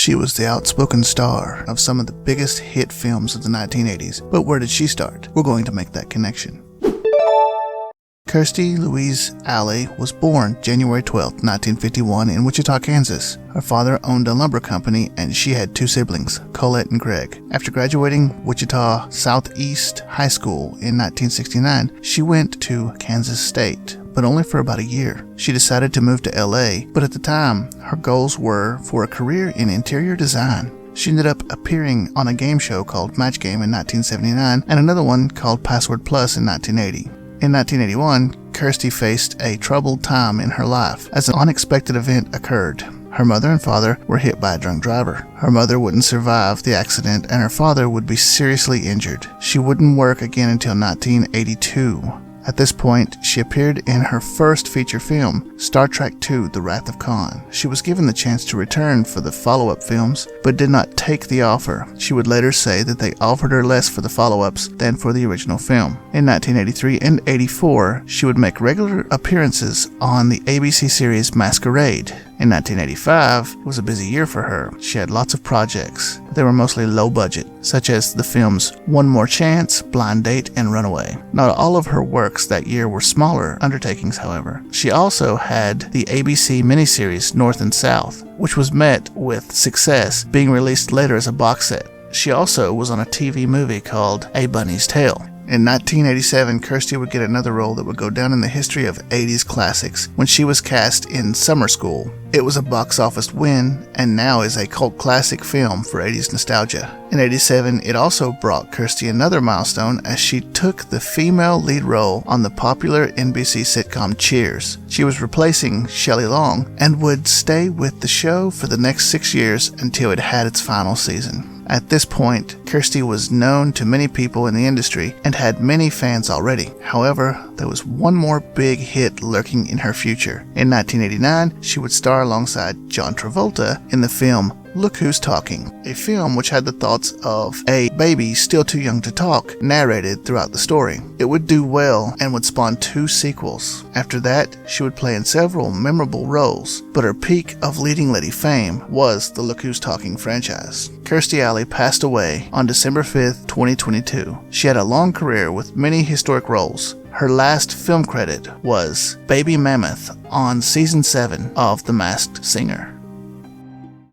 She was the outspoken star of some of the biggest hit films of the 1980s. But where did she start? We're going to make that connection. Kirstie Louise Alley was born January 12, 1951 in Wichita, Kansas. Her father owned a lumber company and she had two siblings, Colette and Greg. After graduating Wichita Southeast High School in 1969, she went to Kansas State, but only for about a year. She decided to move to LA, but at the time, her goals were for a career in interior design. She ended up appearing on a game show called Match Game in 1979 and another one called Password Plus in 1980. In 1981, Kirstie faced a troubled time in her life as an unexpected event occurred. Her mother and father were hit by a drunk driver. Her mother wouldn't survive the accident and her father would be seriously injured. She wouldn't work again until 1982. At this point, she appeared in her first feature film, Star Trek II: The Wrath of Khan. She was given the chance to return for the follow-up films, but did not take the offer. She would later say that they offered her less for the follow-ups than for the original film. In 1983 and 84, she would make regular appearances on the ABC series Masquerade. In 1985, it was a busy year for her. She had lots of projects. They were mostly low budget, such as the films One More Chance, Blind Date, and Runaway. Not all of her works that year were smaller undertakings, however. She also had the ABC miniseries North and South, which was met with success, being released later as a box set. She also was on a TV movie called A Bunny's Tale. In 1987, Kirstie would get another role that would go down in the history of 80s classics when she was cast in Summer School. It was a box office win and now is a cult classic film for 80s nostalgia. In 87, it also brought Kirstie another milestone as she took the female lead role on the popular NBC sitcom Cheers. She was replacing Shelley Long and would stay with the show for the next 6 years until it had its final season. At this point, Kirstie was known to many people in the industry and had many fans already. However, there was one more big hit lurking in her future. In 1989, she would star alongside John Travolta in the film Look Who's Talking, a film which had the thoughts of a baby still too young to talk narrated throughout the story. It would do well and would spawn 2 sequels. After that, she would play in several memorable roles, but her peak of leading lady fame was the Look Who's Talking franchise. Kirstie Alley passed away on December 5th, 2022. She had a long career with many historic roles. Her last film credit was Baby Mammoth on Season 7 of The Masked Singer.